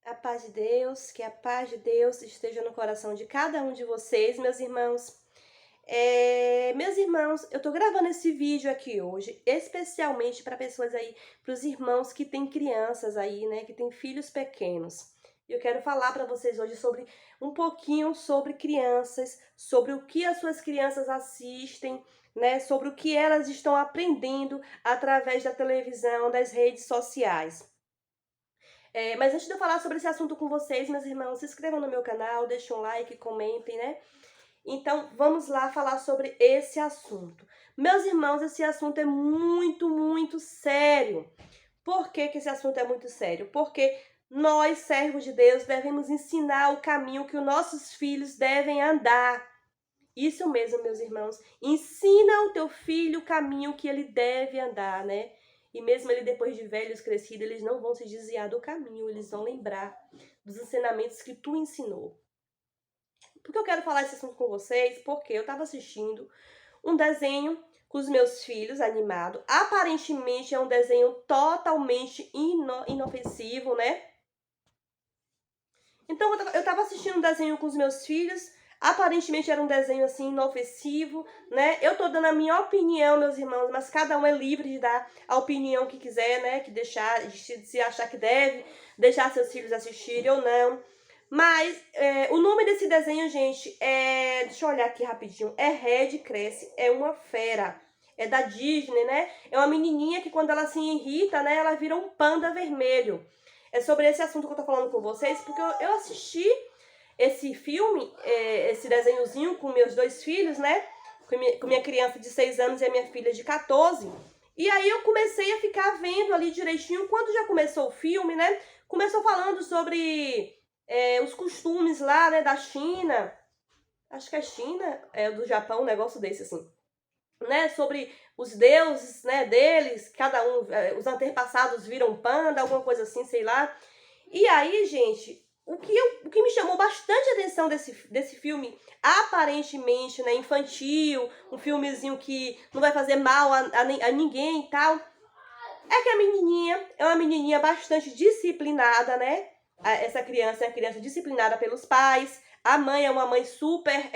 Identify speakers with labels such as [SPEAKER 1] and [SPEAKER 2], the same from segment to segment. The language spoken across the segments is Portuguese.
[SPEAKER 1] A paz de Deus, que a paz de Deus esteja no coração de cada um de vocês, meus irmãos. Meus irmãos, eu tô gravando esse vídeo aqui hoje, especialmente para pessoas aí, para os irmãos que têm crianças aí, né, que têm filhos pequenos. Eu quero falar para vocês hoje sobre um pouquinho sobre crianças, sobre o que as suas crianças assistem, né, sobre o que elas estão aprendendo através da televisão, das redes sociais. Mas antes de eu falar sobre esse assunto com vocês, meus irmãos, se inscrevam no meu canal, deixem um like, comentem, né? Então, vamos lá falar sobre esse assunto. Meus irmãos, esse assunto é muito, muito sério. Por que que esse assunto é muito sério? Porque nós, servos de Deus, devemos ensinar o caminho que os nossos filhos devem andar. Isso mesmo, meus irmãos. Ensina o teu filho o caminho que ele deve andar, né? E mesmo ele depois de velhos, crescidos, eles não vão se desviar do caminho, eles vão lembrar dos ensinamentos que tu ensinou. Por que eu quero falar esse assunto com vocês? Porque eu estava assistindo um desenho com os meus filhos, animado. Aparentemente é um desenho totalmente inofensivo, né? Então eu estava assistindo um desenho com os meus filhos. Aparentemente era um desenho assim inofensivo, né? Eu tô dando a minha opinião, meus irmãos, mas cada um é livre de dar a opinião que quiser, né? Que deixar, se achar que deve, deixar seus filhos assistirem ou não. Mas o nome desse desenho, gente, deixa eu olhar aqui rapidinho. É Red Cresce, é uma fera. É da Disney, né? É uma menininha que quando ela se irrita, né? Ela vira um panda vermelho. É sobre esse assunto que eu tô falando com vocês, porque eu assisti esse filme, esse desenhozinho com meus dois filhos, né? Com minha criança de 6 anos e a minha filha de 14. E aí eu comecei a ficar vendo ali direitinho. Quando já começou o filme, né? Começou falando sobre os costumes lá, né, da China. Acho que é China, do Japão, um negócio desse, assim. Né, sobre os deuses, né, deles, cada um, os antepassados viram panda, alguma coisa assim, sei lá. E aí, gente, o que me chamou bastante atenção desse filme, aparentemente, né, infantil, um filmezinho que não vai fazer mal a ninguém e tal, é que a menininha é uma menininha bastante disciplinada, né? Essa criança é uma criança disciplinada pelos pais, a mãe é uma mãe super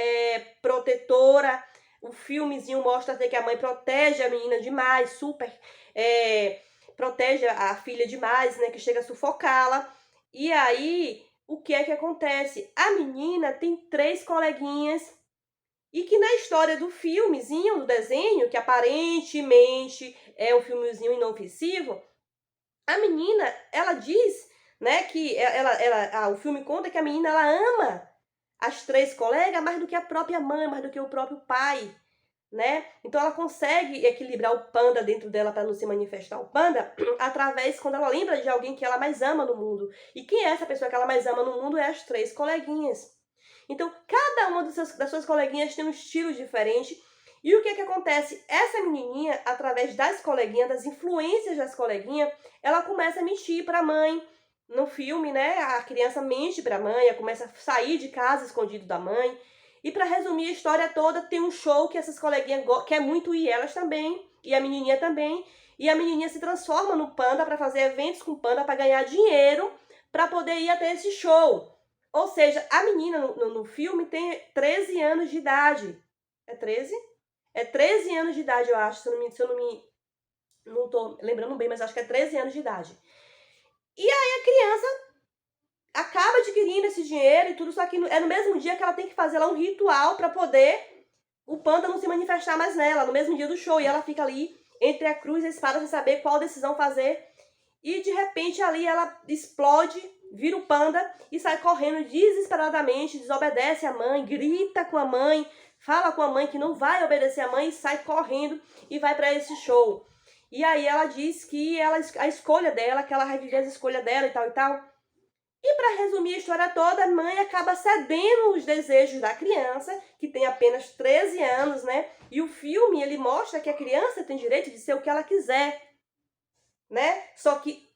[SPEAKER 1] protetora. O filmezinho mostra até que a mãe protege a menina demais, super protege a filha demais, né? Que chega a sufocá-la. E aí, o que é que acontece? A menina tem 3 coleguinhas e que na história do filmezinho, do desenho, que aparentemente é um filmezinho inofensivo, a menina, ela diz, né, que o filme conta que a menina, ela ama as 3 colegas mais do que a própria mãe, mais do que o próprio pai, né? Então ela consegue equilibrar o panda dentro dela para não se manifestar o panda através quando ela lembra de alguém que ela mais ama no mundo. E quem é essa pessoa que ela mais ama no mundo? É as 3 coleguinhas. Então, cada uma das suas coleguinhas tem um estilo diferente. E o que que acontece? Essa menininha, através das coleguinhas, das influências das coleguinhas, ela começa a mentir para a mãe. No filme, né, a criança mente para a mãe, ela começa a sair de casa escondido da mãe. E para resumir a história toda, tem um show que essas coleguinhas querem muito ir, elas também, e a menininha também. E a menininha se transforma no panda para fazer eventos com panda para ganhar dinheiro para poder ir até esse show. Ou seja, a menina no filme tem 13 anos de idade. É 13? É 13 anos de idade, eu acho, se eu não tô lembrando bem, mas acho que é 13 anos de idade. E aí a criança acaba adquirindo esse dinheiro e tudo, só que é no mesmo dia que ela tem que fazer lá um ritual para poder o panda não se manifestar mais nela, no mesmo dia do show. E ela fica ali entre a cruz e a espada sem saber qual decisão fazer. E de repente ali ela explode, vira o panda e sai correndo desesperadamente, desobedece a mãe, grita com a mãe, fala com a mãe que não vai obedecer a mãe e sai correndo e vai para esse show. E aí ela diz que a escolha dela, que ela vai viver a escolha dela e tal e tal. E para resumir a história toda, a mãe acaba cedendo os desejos da criança, que tem apenas 13 anos, né? E o filme, ele mostra que a criança tem direito de ser o que ela quiser, né? Só que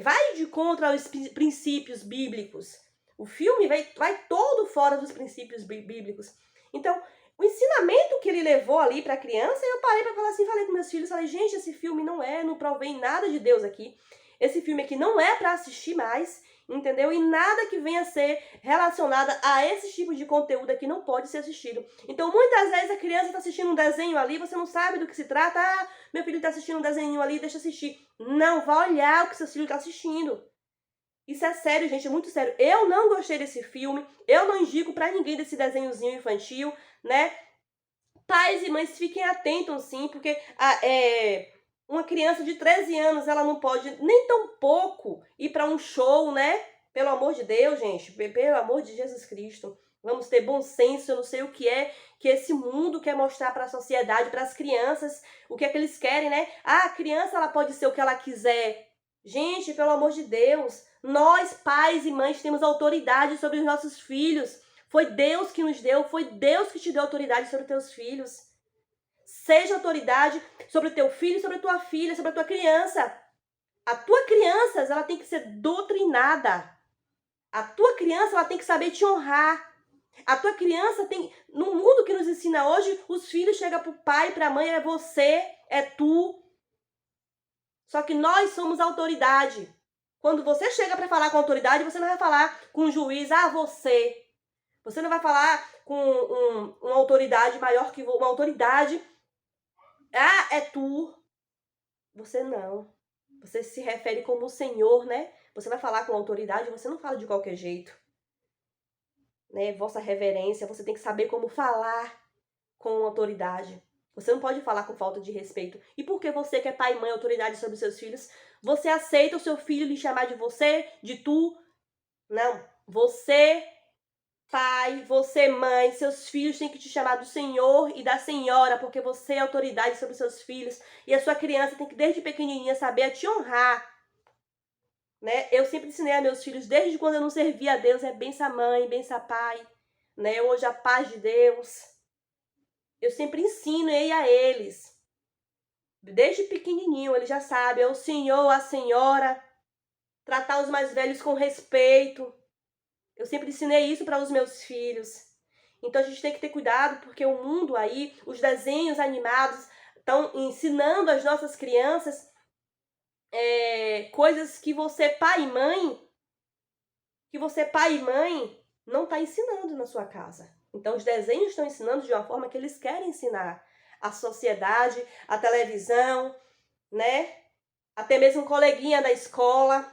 [SPEAKER 1] vai de contra os princípios bíblicos. O filme vai todo fora dos princípios bíblicos. Então, o ensinamento que ele levou ali para a criança, eu parei para falar assim, falei com meus filhos, falei, gente, esse filme não provém nada de Deus aqui. Esse filme aqui não é para assistir mais. entendeu? E nada que venha a ser relacionado a esse tipo de conteúdo aqui não pode ser assistido. Então, muitas vezes a criança está assistindo um desenho ali, você não sabe do que se trata. Ah, meu filho está assistindo um desenho ali, deixa assistir. Não, vá olhar o que seu filho está assistindo. Isso é sério, gente, é muito sério. Eu não gostei desse filme, eu não indico pra ninguém desse desenhozinho infantil, né? Pais e mães fiquem atentos, sim, porque uma criança de 13 anos, ela não pode nem tão pouco ir para um show, né? Pelo amor de Deus, gente, pelo amor de Jesus Cristo. Vamos ter bom senso, eu não sei o que é que esse mundo quer mostrar para a sociedade, para as crianças, o que é que eles querem, né? Ah, a criança, ela pode ser o que ela quiser. Gente, pelo amor de Deus, nós, pais e mães, temos autoridade sobre os nossos filhos. Foi Deus que nos deu, foi Deus que te deu autoridade sobre os teus filhos. Seja autoridade sobre o teu filho, sobre a tua filha, sobre a tua criança. A tua criança, ela tem que ser doutrinada. A tua criança, ela tem que saber te honrar. A tua criança tem... No mundo que nos ensina hoje, os filhos chegam pro pai, pra mãe, é você, é tu. Só que nós somos autoridade. Quando você chega para falar com autoridade, você não vai falar com um juiz, ah, você. Você não vai falar com uma autoridade maior que uma autoridade. Ah, é tu. Você não. Você se refere como o Senhor, né? Você vai falar com autoridade, você não fala de qualquer jeito. Né? Vossa reverência, você tem que saber como falar com autoridade. Você não pode falar com falta de respeito. E porque você que é pai e mãe, autoridade sobre os seus filhos, você aceita o seu filho lhe chamar de você, de tu? Não. Você, pai, você, mãe, seus filhos têm que te chamar do Senhor e da Senhora, porque você é autoridade sobre os seus filhos. E a sua criança tem que, desde pequenininha, saber a te honrar. Né? Eu sempre ensinei a meus filhos, desde quando eu não servia a Deus, é bença mãe, bença pai. Né? Hoje a paz de Deus. Eu sempre ensino a eles. Desde pequenininho, ele já sabe, é o senhor, a senhora, tratar os mais velhos com respeito. Eu sempre ensinei isso para os meus filhos. Então a gente tem que ter cuidado, porque o mundo aí, os desenhos animados, estão ensinando às nossas crianças coisas que você, pai e mãe, não está ensinando na sua casa. Então os desenhos estão ensinando de uma forma que eles querem ensinar. A sociedade, a televisão, né? Até mesmo coleguinha da escola,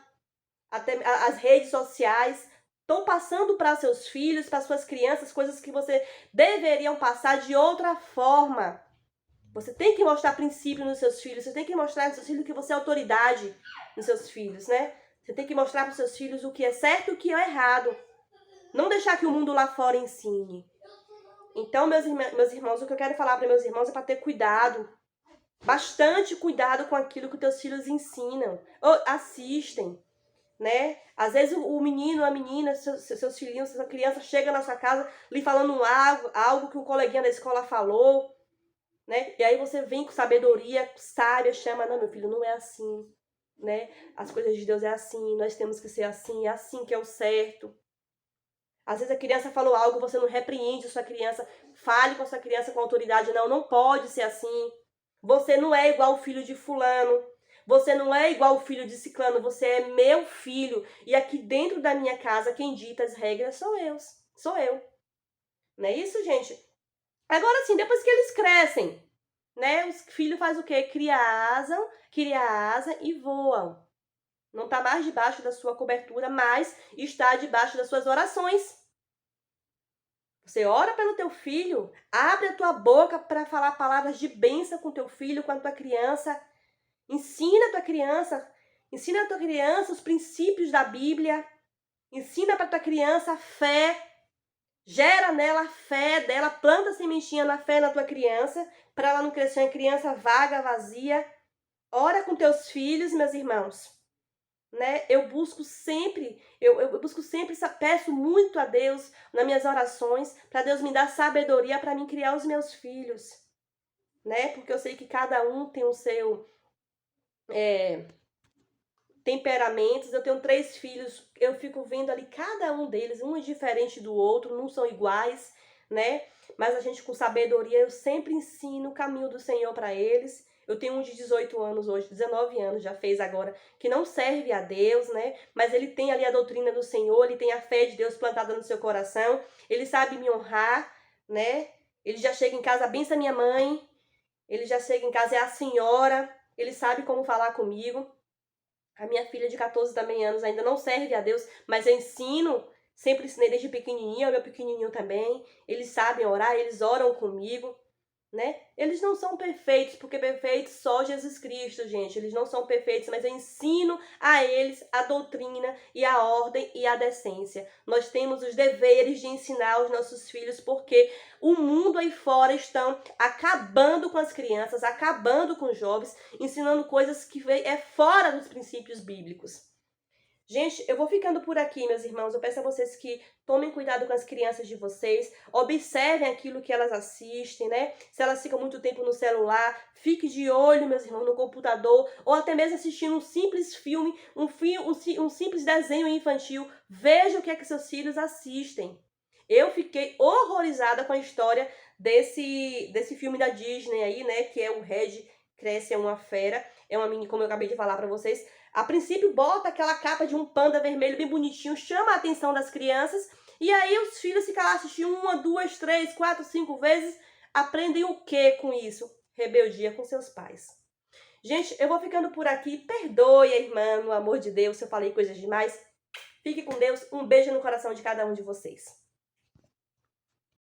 [SPEAKER 1] até as redes sociais, estão passando para seus filhos, para suas crianças, coisas que você deveriam passar de outra forma. Você tem que mostrar princípio nos seus filhos, você tem que mostrar nos seus filhos que você é autoridade nos seus filhos, né? Você tem que mostrar para os seus filhos o que é certo e o que é errado. Não deixar que o mundo lá fora ensine. Então, meus irmãos, o que eu quero falar para meus irmãos é para ter cuidado. Bastante cuidado com aquilo que os teus filhos ensinam ou assistem, né? Às vezes o menino, a menina, seus filhinhos, sua criança chega na sua casa lhe falando algo que um coleguinha da escola falou, né? E aí você vem com sabedoria, sábia, chama, não, meu filho, não é assim, né? As coisas de Deus é assim, nós temos que ser assim, é assim que é o certo. Às vezes a criança falou algo, você não repreende a sua criança, fale com a sua criança com autoridade, não pode ser assim. Você não é igual o filho de fulano. Você não é igual o filho de ciclano. Você é meu filho. E aqui dentro da minha casa, quem dita as regras sou eu. Sou eu. Não é isso, gente? Agora sim, depois que eles crescem, né? Os filhos fazem o quê? Cria asa e voam. Não está mais debaixo da sua cobertura, mas está debaixo das suas orações. Você ora pelo teu filho, abre a tua boca para falar palavras de bênção com teu filho, com a tua criança. Ensina a tua criança os princípios da Bíblia. Ensina para tua criança a fé. Gera nela a fé dela, planta a sementinha na fé na tua criança, para ela não crescer uma criança vaga, vazia. Ora com teus filhos, meus irmãos. Né? Eu busco sempre, peço muito a Deus nas minhas orações, para Deus me dar sabedoria para mim criar os meus filhos, né? Porque eu sei que cada um tem o seu temperamentos. Eu tenho 3 filhos, eu fico vendo ali cada um deles, um é diferente do outro, não são iguais, né? Mas a gente com sabedoria, eu sempre ensino o caminho do Senhor para eles. Eu tenho um de 18 anos hoje, 19 anos já fez agora, que não serve a Deus, né? Mas ele tem ali a doutrina do Senhor, ele tem a fé de Deus plantada no seu coração, ele sabe me honrar, né? Ele já chega em casa, bença minha mãe, ele já chega em casa, é a senhora, ele sabe como falar comigo. A minha filha de 14 também anos ainda não serve a Deus, mas eu ensino, sempre ensinei desde pequenininho, o meu pequenininho também. Eles sabem orar, eles oram comigo, né? Eles não são perfeitos, porque perfeito só Jesus Cristo, gente. Eles não são perfeitos, mas eu ensino a eles a doutrina e a ordem e a decência. Nós temos os deveres de ensinar os nossos filhos, porque o mundo aí fora estão acabando com as crianças, acabando com os jovens, ensinando coisas que é fora dos princípios bíblicos. Gente, eu vou ficando por aqui, meus irmãos. Eu peço a vocês que tomem cuidado com as crianças de vocês, observem aquilo que elas assistem, né? Se elas ficam muito tempo no celular, fique de olho, meus irmãos, no computador, ou até mesmo assistindo um simples filme, um simples desenho infantil. Veja o que é que seus filhos assistem. Eu fiquei horrorizada com a história desse filme da Disney aí, né? Que é o Red Cresce é uma fera. É uma mini, como eu acabei de falar pra vocês. A princípio, bota aquela capa de um panda vermelho bem bonitinho, chama a atenção das crianças, e aí os filhos ficam lá assistindo 1, 2, 3, 4, 5 vezes. Aprendem o que com isso? Rebeldia com seus pais. Gente, eu vou ficando por aqui. Perdoe a irmã, no amor de Deus, se eu falei coisas demais. Fique com Deus. Um beijo no coração de cada um de vocês.